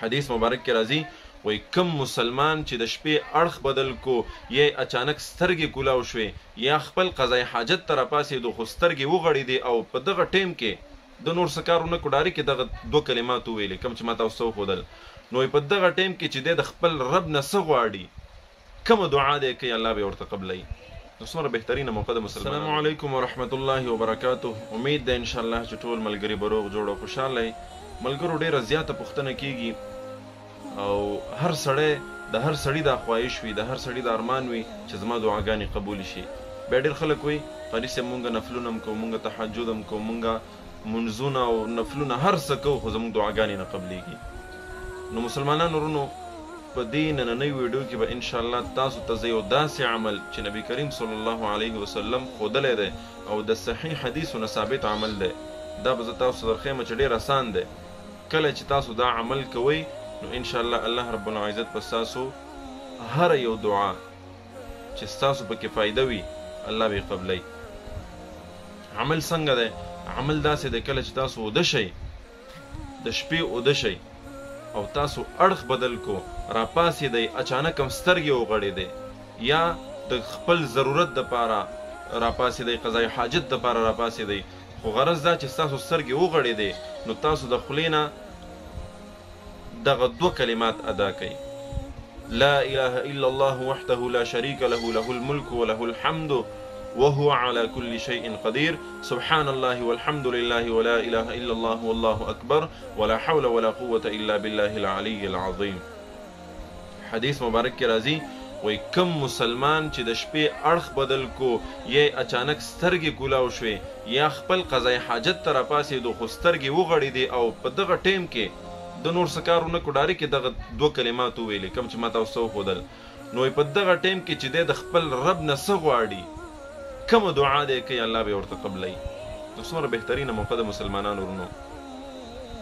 حدیث مبارک کې راځي وای کم مسلمان چې د شپې اړخ بدل کو یا اچانک سترګې کولاو شوې یا خپل قضای حاجت ته راپاسېدو خو سترګې وغړېدې او په دغه ټیم کې د نور څه کار ونه کړو ډایرکټ یې دغه دوه کلمات وویلې کوم چې ما تاسو ته وښودل نو په دغه ټیم کې چې دی د خپل رب نه څه غواړي کومه دعا دی کوي الله به ورته قبلوي نو څومره بهترینه موقع د مسلمان. السلام علیکم ورحمت الله وبرکاته. امید ده انشاءالله چې ټول ملګري به روغ جوړ او خوشحاله وي. ملګرو ډېره زیاته پوښتنه کېږي او هر سړی د هر سړي دا خواهش وي د هر سړي دا ارمان وي چې زما دعاګانې قبول شي. بیا ډېر خلک وایي قاري صاحب مونږ نفلونه هم کوو مونږ تهجد هم کوو مونږ منځونه او نفلونه هر څه کوو خو زموږ دعاګانې نه قبلیږي. نو مسلمانانو ورونو په دې نننۍ ویډیو کې به انشاءالله تاسو ته زه یو داسې عمل چې نبی کریم صلی الله علیه وسلم ښودلی دی او د صحیح حدیثو نه ثابت عمل دی دا به زه تاسو درښیم چې ډېر اسان دی. کله چې تاسو دا عمل کوئ نو انشاءالله الله رب العزت په ستاسو هر یو دعا چې ستاسو پکې فایده وي الله به یې قبلوي. عمل څنګه دی؟ عمل داسې دی کله چې تاسو اوده شئ د شپې اوده شئ او تاسو اړخ بدل کو راپاسېدئ اچانک هم سترګې وغړېدئ یا د خپل ضرورت دپاره راپاسېدئ قضای حاجت دپاره راپاسېدئ خو غرض دا چې ستاسو سترګې وغړېدې نو تاسو د خولې نه دغه دوه کلمات ادا کوي لا اله الا الله وحده لا شريك له له الملك وله الحمد وهو على كل شيء قدير سبحان الله والحمد لله ولا اله الا الله والله اكبر ولا حول ولا قوة الا بالله العلي العظيم. حدیث مبارک کې راځي وای کم مسلمان چې د شپې اړخ بدل کو یا اچانک سترګې کولاو شوې یا خپل قضای حاجت ته راپاسېدو خو سترګې وغړېدې او په دغه ټیم کې د نور څه کار ونه کړو ډایرکټ دغه دوه کلمات وویلې کوم چې ما تاسو ته وښودل نو په دغه ټیم کې چې دی د خپل رب نه څه غواړي کومه دعا دی کوي الله به یې ورته قبلوي. نو څومره بهترینه موقع د مسلمانانو ورونو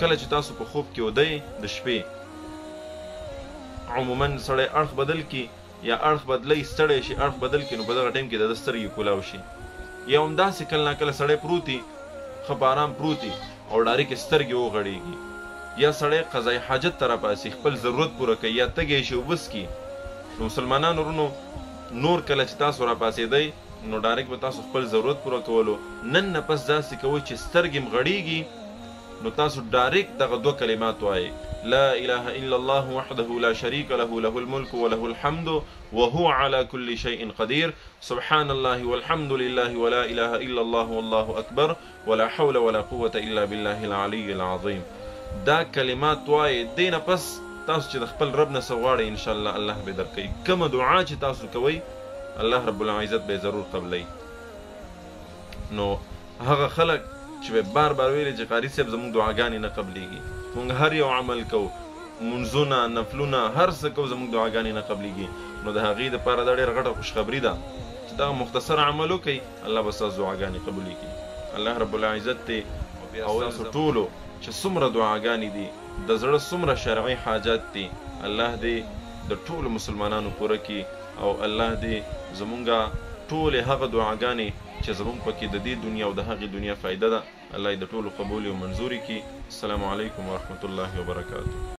کله چې تاسو په خوب کې ودئ د شپې عموما سړی اړخ بدل کړي یا اړخ بدلی ستړی شي اړخ بدل کړي نو په دغه ټایم کې د ده سترګې کولاو شي یا همداسې کله ناکله سړی پروت وي ښه په ارام پروت وي او ډایرکټ سترګې وغړېږي یا سړی قضای حاجت ته راپاسي خپل ضرورت پوره کوي یا تږی شي اوبه څکي نو مسلمانانو ورونو نور کله چې تاسو راپاسېدئ نو ډایرکټ به تاسو خپل ضرورت پوره کولو نن نه پس داسې کوئ چې سترګې م غړېږي نو تاسو ډایرکټ دغه دوه کلمات وایئ لا اله الا الله وحده لا شريك له له الملك وله الحمد وهو على كل شيء قدير سبحان الله والحمد لله ولا اله الا الله والله اكبر ولا حول ولا قوة الا بالله العلي العظيم. دا کلمات وایئ دې نه پس تاسو چې د خپل رب نه څه غواړئ انشاءالله الله به درکوي. کومه دعا چې تاسو کوئ الله رب العزت به ضرور قبلوي. نو هغه خلک چې به بار بار ویلي چې قاري صاحب زموږ دعاګانې نه قبلیږي موږ هر یو عمل کوو منځونه نفلونه هر څه کوو زموږ دعاګانې نه قبلیږي نو د هغې دپاره دا ډېره غټه خوشخبري ده چې دغه مختصر عمل وکړئ الله به ستاسو دعاګانې قبولې کړي. الله رب العزت دی او تاسو ټولو چې څومره دعاګانې دي د زړه څومره شرعي حاجات دي الله دې د ټولو مسلمانانو پوره کړي او الله دې زمونږ ټولې هغه دعاګانې چې زمونږ پکې د دې دنیا او د هغې دنیا فایده ده الله یې د ټولو قبول او منظوري کړي. السلام علیکم ورحمت الله وبرکاته.